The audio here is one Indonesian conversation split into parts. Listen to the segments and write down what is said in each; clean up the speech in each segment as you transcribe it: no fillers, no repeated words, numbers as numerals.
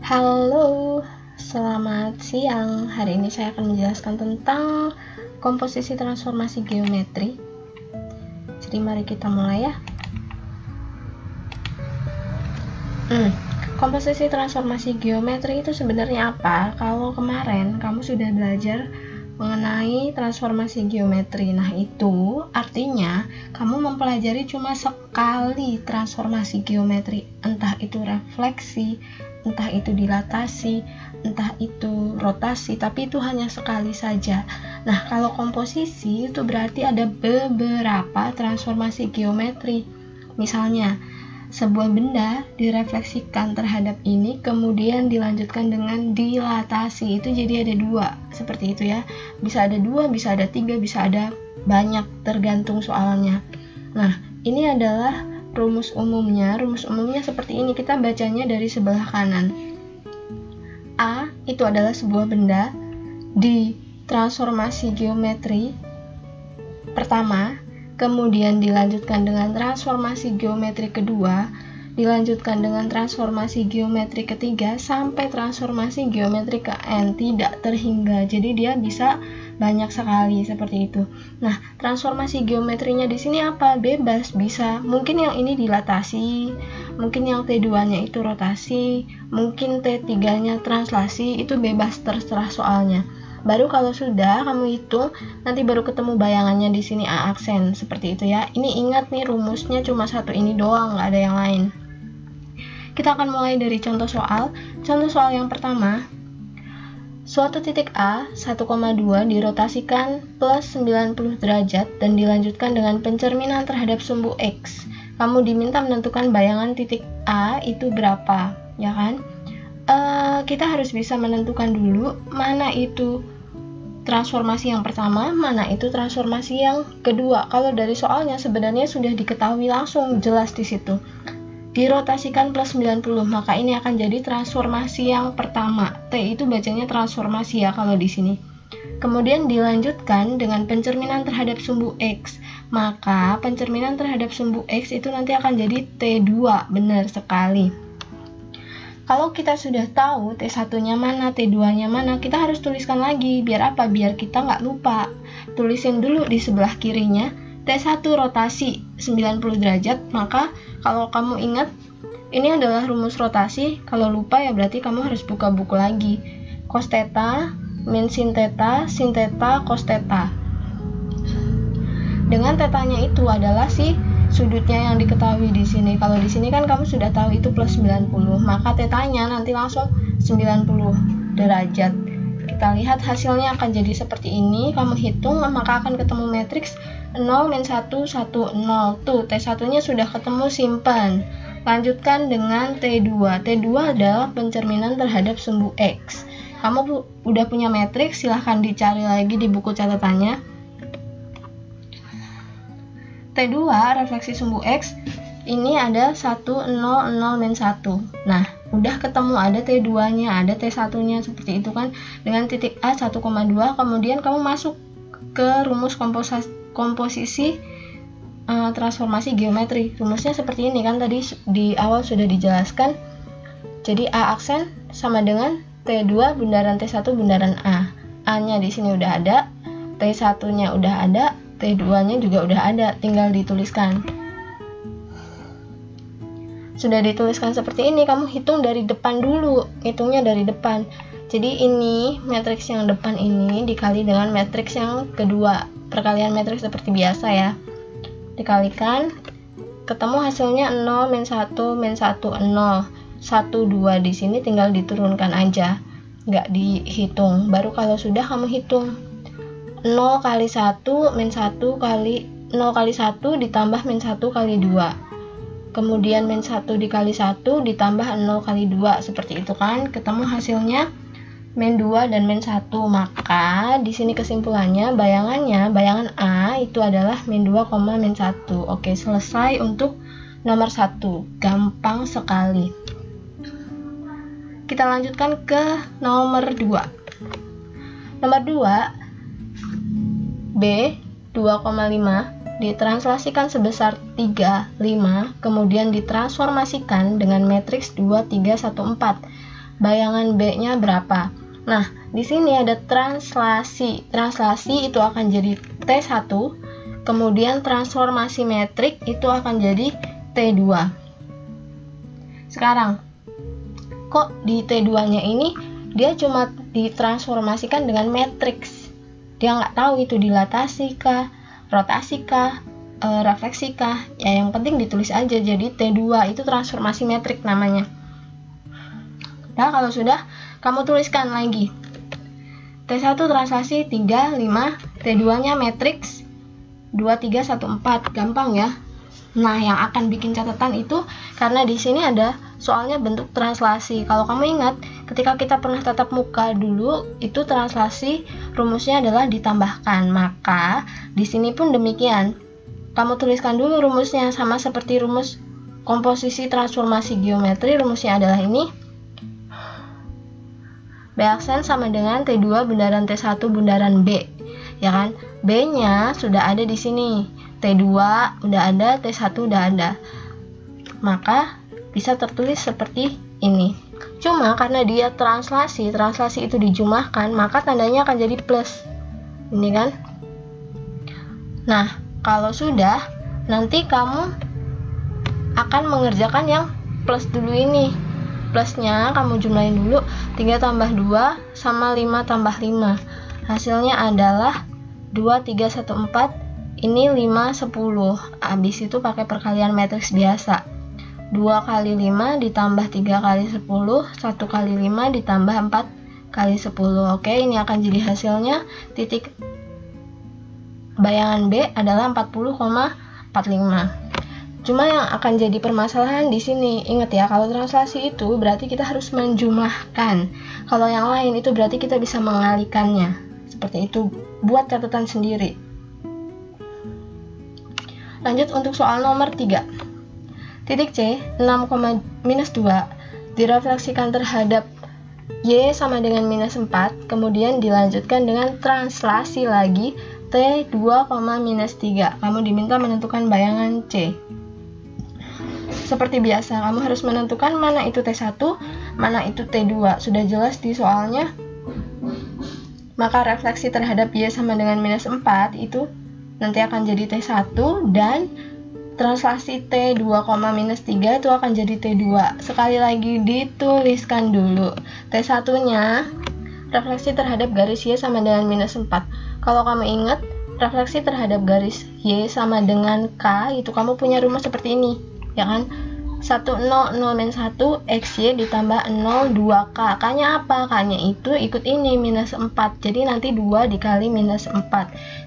Halo, selamat siang. Hari ini saya akan menjelaskan tentang komposisi transformasi geometri. Jadi mari kita mulai ya. Komposisi transformasi geometri itu sebenarnya apa? Kalau kemarin kamu sudah belajar mengenai transformasi geometri, nah itu artinya kamu mempelajari cuma sekali transformasi geometri, entah itu refleksi, entah itu dilatasi, entah itu rotasi, tapi itu hanya sekali saja. Nah, kalau komposisi itu berarti ada beberapa transformasi geometri. Misalnya, sebuah benda direfleksikan terhadap ini, kemudian dilanjutkan dengan dilatasi. Itu jadi ada dua, seperti itu ya. Bisa ada dua, bisa ada tiga, bisa ada banyak, tergantung soalnya. Nah, ini adalah rumus umumnya. Rumus umumnya seperti ini, kita bacanya dari sebelah kanan. A itu adalah sebuah benda di transformasi geometri pertama, kemudian dilanjutkan dengan transformasi geometri kedua, dilanjutkan dengan transformasi geometri ketiga, sampai transformasi geometri ke N, tidak terhingga. Jadi dia bisa banyak sekali seperti itu. Nah, transformasi geometrinya di sini apa? Bebas, bisa. Mungkin yang ini dilatasi, mungkin yang T2-nya itu rotasi, mungkin T3-nya translasi, itu bebas, terserah soalnya. Baru kalau sudah kamu hitung, nanti baru ketemu bayangannya di sini A aksen, seperti itu ya. Ini ingat nih, rumusnya cuma satu ini doang, nggak ada yang lain. Kita akan mulai dari contoh soal. Contoh soal yang pertama, suatu titik A 1,2 dirotasikan plus 90 derajat dan dilanjutkan dengan pencerminan terhadap sumbu X. Kamu diminta menentukan bayangan titik A itu berapa, ya kan? Kita harus bisa menentukan dulu mana itu transformasi yang pertama, mana itu transformasi yang kedua. Kalau dari soalnya sebenarnya sudah diketahui langsung, jelas di situ. Dirotasikan plus 90, maka ini akan jadi transformasi yang pertama. T itu bacanya transformasi ya kalau di sini. Kemudian dilanjutkan dengan pencerminan terhadap sumbu X. Maka pencerminan terhadap sumbu X itu nanti akan jadi T2, benar sekali. Kalau kita sudah tahu T1-nya mana, T2-nya mana, kita harus tuliskan lagi. Biar apa? Biar kita nggak lupa. Tulisin dulu di sebelah kirinya, T1 rotasi 90 derajat, maka kalau kamu ingat, ini adalah rumus rotasi. Kalau lupa ya berarti kamu harus buka buku lagi. Cos theta, min sin theta, cos theta. Dengan tetanya itu adalah sudutnya yang diketahui di sini. Kalau di sini kan kamu sudah tahu itu plus 90, maka tetanya nanti langsung 90 derajat. Kita lihat hasilnya akan jadi seperti ini. Kamu hitung, maka akan ketemu matriks 0, min 1, 1, 0. Tuh, T1-nya sudah ketemu, simpan. Lanjutkan dengan T2. T2 adalah pencerminan terhadap sumbu X. Kamu udah punya matriks, silahkan dicari lagi di buku catatannya. T2 refleksi sumbu X ini ada 1, 0, 0, min 1. Nah, udah ketemu ada T2-nya, ada T1-nya, seperti itu kan. Dengan titik A 1,2, kemudian kamu masuk ke rumus komposisi transformasi geometri. Rumusnya seperti ini kan, tadi di awal sudah dijelaskan. Jadi A aksen sama dengan T2 bundaran T1 bundaran A. A-nya di sini udah ada, T1-nya udah ada, T2-nya juga udah ada, tinggal dituliskan. Sudah dituliskan seperti ini, kamu hitung dari depan dulu, hitungnya dari depan. Jadi ini matriks yang depan ini dikali dengan matriks yang kedua, perkalian matriks seperti biasa ya. Dikalikan, ketemu hasilnya 0, min 1, min 1, 0. 1, 2 di sini tinggal diturunkan aja, nggak dihitung. Baru kalau sudah kamu hitung 0 kali 1 min 1 kali 0 kali 1 ditambah min 1 kali 2. Kemudian min 1 dikali 1 ditambah 0 kali 2, seperti itu kan. Ketemu hasilnya min 2 dan min 1. Maka di sini kesimpulannya, bayangan A itu adalah min 2, min 1. Oke, selesai untuk nomor 1. Gampang sekali. Kita lanjutkan ke nomor 2. Nomor 2, B 2,5 ditranslasikan sebesar 3, 5, kemudian ditransformasikan dengan matriks 2, 3, 1, 4. bayangan B-nya berapa. Nah, di sini ada translasi. Translasi itu akan jadi T1, kemudian transformasi metrik itu akan jadi T2. Sekarang, kok di T2-nya ini dia cuma ditransformasikan dengan matriks. Dia nggak tahu itu dilatasi kah, rotasi kah, refleksi kah. Ya yang penting ditulis aja. Jadi T2 itu transformasi metrik namanya. Nah, kalau sudah, kamu tuliskan lagi. T1 translasi 3, 5, T2-nya matriks 2, 3, 1, 4. Gampang ya. Nah, yang akan bikin catatan itu karena di sini ada soalnya bentuk translasi. Kalau kamu ingat, ketika kita pernah tatap muka dulu, itu translasi rumusnya adalah ditambahkan. Maka di sini pun demikian. Kamu tuliskan dulu rumusnya sama seperti rumus komposisi transformasi geometri. Rumusnya adalah ini. B aksen sama dengan T2 bundaran T1 bundaran B. Ya kan? B-nya sudah ada di sini. T2 udah ada, T1 udah ada. Maka bisa tertulis seperti ini. Cuma karena dia translasi itu dijumlahkan, maka tandanya akan jadi plus. Ini kan? Nah, kalau sudah, nanti kamu akan mengerjakan yang plus dulu ini. Plusnya kamu jumlahin dulu 3 tambah 2 sama 5 tambah 5. Hasilnya adalah 2, 3, 1, 4. Ini 5, 10. Habis itu pakai perkalian matriks biasa. 2 kali 5 ditambah 3 kali 10. 1 kali 5 ditambah 4 kali 10. Oke, ini akan jadi hasilnya. Titik bayangan B adalah 40,45. Cuma yang akan jadi permasalahan di sini, ingat ya, kalau translasi itu berarti kita harus menjumlahkan. Kalau yang lain itu berarti kita bisa mengalikannya. Seperti itu, buat catatan sendiri. Lanjut untuk soal nomor 3. Titik C, 6,-2 direfleksikan terhadap Y sama dengan minus 4, kemudian dilanjutkan dengan translasi lagi T2,-3. Kamu diminta menentukan bayangan C. Seperti biasa, kamu harus menentukan mana itu T1, mana itu T2. Sudah jelas di soalnya. Maka refleksi terhadap Y sama dengan minus 4 itu nanti akan jadi T1, dan translasi T2,-3 itu akan jadi T2. Sekali lagi dituliskan dulu. T1-nya refleksi terhadap garis Y sama dengan minus 4. Kalau kamu ingat, refleksi terhadap garis Y sama dengan K, itu kamu punya rumus seperti ini. Ya kan? 1, 0, 0, min 1, XY ditambah 0, 2K. K-nya apa? K-nya itu ikut ini, minus 4. Jadi nanti 2 dikali minus 4.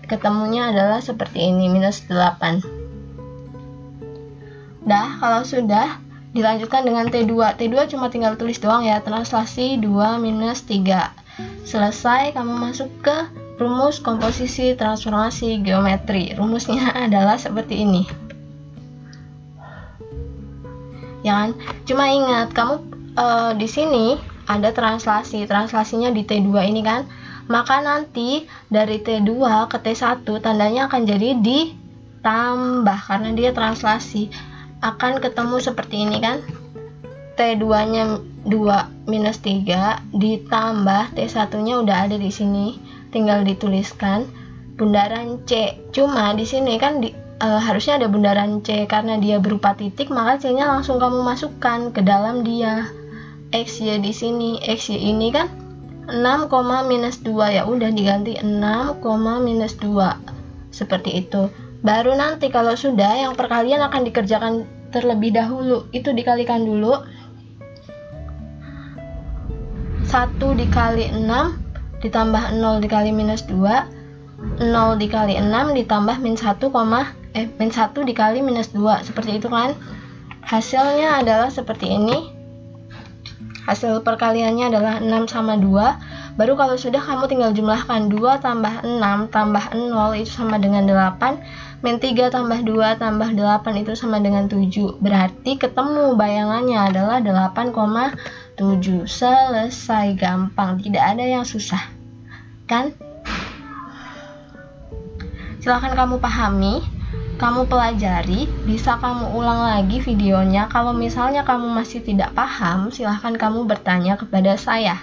Ketemunya adalah seperti ini, minus 8. Dah, kalau sudah, dilanjutkan dengan T2. T2 cuma tinggal tulis doang ya, translasi 2 minus 3. Selesai, kamu masuk ke rumus komposisi transformasi geometri. Rumusnya adalah seperti ini. Ya kan? Cuma ingat, kamu di sini ada translasinya di T2 ini kan, maka nanti dari T2 ke T1 tandanya akan jadi ditambah karena dia translasi. Akan ketemu seperti ini kan, T2 nya 2 minus 3 ditambah T1 nya udah ada di sini, tinggal dituliskan bundaran C. Cuma di sini kan harusnya ada bundaran C, karena dia berupa titik, maka C nya langsung kamu masukkan ke dalam dia. XY di sini, XY ini kan 6,-2, ya udah diganti 6,-2 seperti itu. Baru nanti kalau sudah, yang perkalian akan dikerjakan terlebih dahulu. Itu dikalikan dulu. 1 dikali 6 ditambah 0 dikali minus 2, 0 dikali 6 ditambah min 1, min 1 dikali minus 2, seperti itu kan. Hasilnya adalah seperti ini. Hasil perkaliannya adalah 6 sama 2. Baru kalau sudah, kamu tinggal jumlahkan 2 tambah 6 tambah 0 itu sama dengan 8. Min 3 tambah 2 tambah 8 itu sama dengan 7. Berarti ketemu bayangannya adalah 8,7. Selesai, gampang, tidak ada yang susah kan. Silahkan kamu pahami. kamu pelajari, bisa kamu ulang lagi videonya. Kalau misalnya kamu masih tidak paham, silahkan kamu bertanya kepada saya.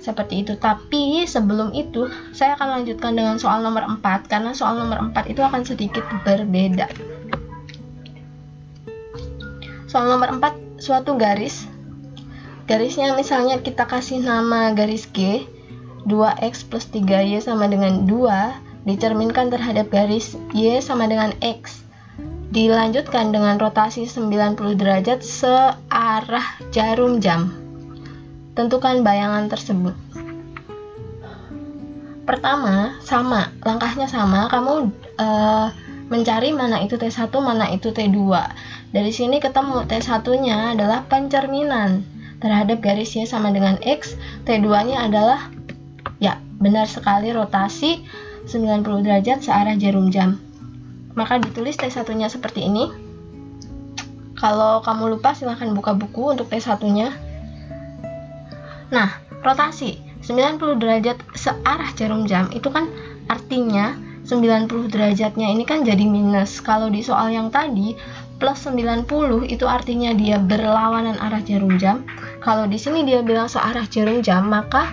Seperti itu. Tapi sebelum itu, saya akan lanjutkan dengan soal nomor 4, karena soal nomor 4 itu akan sedikit berbeda. Soal nomor 4, suatu garis. Garisnya misalnya kita kasih nama garis G, 2x plus 3y sama dengan 2, dicerminkan terhadap garis Y sama dengan X. Dilanjutkan dengan rotasi 90 derajat searah jarum jam. Tentukan bayangan tersebut. Pertama, sama, langkahnya sama. Kamu mencari mana itu T1, mana itu T2. Dari sini ketemu T1-nya adalah pencerminan terhadap garis Y sama dengan X. T2-nya adalah, ya, benar sekali, rotasi 90 derajat searah jarum jam. Maka ditulis T1-nya seperti ini. Kalau kamu lupa silahkan buka buku untuk T1-nya. Nah, rotasi 90 derajat searah jarum jam itu kan artinya 90 derajatnya ini kan jadi minus. Kalau di soal yang tadi plus 90 itu artinya dia berlawanan arah jarum jam. Kalau di sini dia bilang searah jarum jam, maka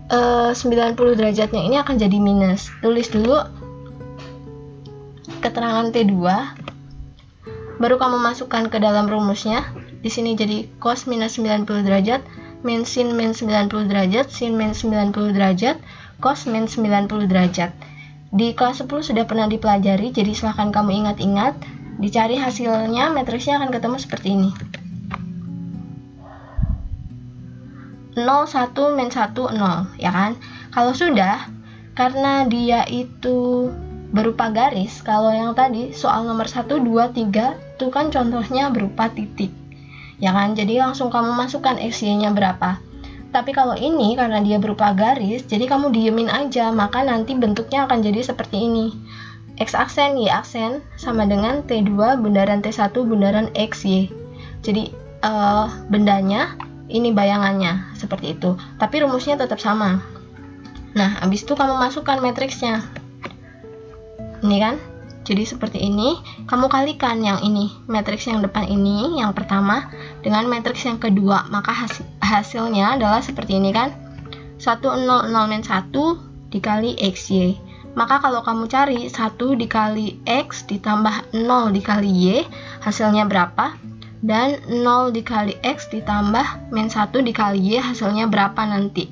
90 derajatnya ini akan jadi minus. Tulis dulu keterangan T2, baru kamu masukkan ke dalam rumusnya. Di sini jadi cos minus 90 derajat, min sin min 90 derajat, sin min 90 derajat, cos min 90 derajat. Di kelas 10 sudah pernah dipelajari, jadi silahkan kamu ingat-ingat. Dicari hasilnya, matriksnya akan ketemu seperti ini. 0, 1, min 1, 0, ya kan? Kalau sudah, karena dia itu berupa garis, kalau yang tadi soal nomor 1, 2, 3 itu kan contohnya berupa titik, ya kan? Jadi langsung kamu masukkan XY-nya berapa. Tapi kalau ini karena dia berupa garis, jadi kamu diemin aja, maka nanti bentuknya akan jadi seperti ini. X aksen, Y aksen sama dengan T2 bundaran T1 bundaran XY. Jadi bendanya ini bayangannya, seperti itu. Tapi rumusnya tetap sama. Nah, habis itu kamu masukkan matriksnya. Ini kan? Jadi seperti ini. Kamu kalikan yang ini, matriks yang depan ini, yang pertama, dengan matriks yang kedua. Maka hasilnya adalah seperti ini kan? 1, 0, 0, min 1 dikali XY. Maka kalau kamu cari 1 dikali X ditambah 0 dikali Y, hasilnya berapa? Dan 0 dikali X ditambah min 1 dikali Y, hasilnya berapa nanti.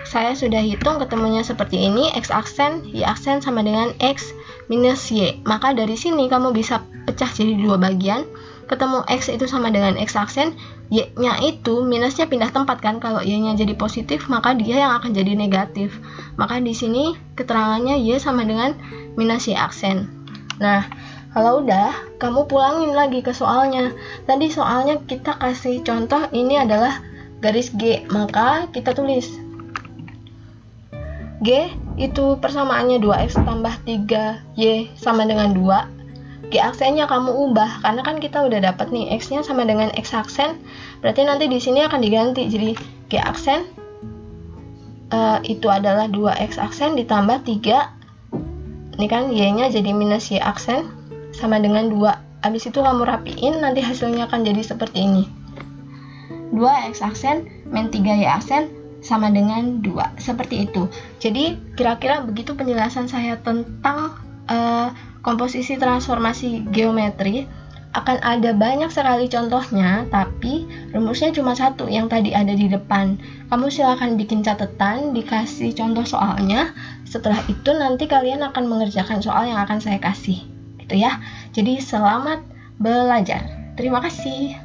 Saya sudah hitung ketemunya seperti ini. X aksen, Y aksen sama dengan X minus Y. Maka dari sini kamu bisa pecah jadi dua bagian. Ketemu X itu sama dengan X aksen, Y-nya itu minusnya pindah tempat kan. Kalau Y-nya jadi positif, maka dia yang akan jadi negatif. Maka di sini keterangannya Y sama dengan minus Y aksen. Nah, kalau udah, kamu pulangin lagi ke soalnya. Tadi soalnya kita kasih contoh ini adalah garis G, maka kita tulis G itu persamaannya 2x tambah 3y sama dengan 2. G aksennya kamu ubah, karena kan kita udah dapat nih x-nya sama dengan x aksen, berarti nanti di sini akan diganti. Jadi G aksen itu adalah 2x aksen ditambah 3. Ini kan y-nya jadi minus y aksen sama dengan 2. Habis itu kamu rapiin, nanti hasilnya akan jadi seperti ini. 2x aksen min 3y aksen sama dengan 2. Seperti itu. Jadi kira-kira begitu penjelasan saya tentang komposisi transformasi geometri. Akan ada banyak sekali contohnya, tapi rumusnya cuma satu yang tadi ada di depan. Kamu silahkan bikin catatan, dikasih contoh soalnya. Setelah itu nanti kalian akan mengerjakan soal yang akan saya kasih. Gitu ya. Jadi selamat belajar. Terima kasih.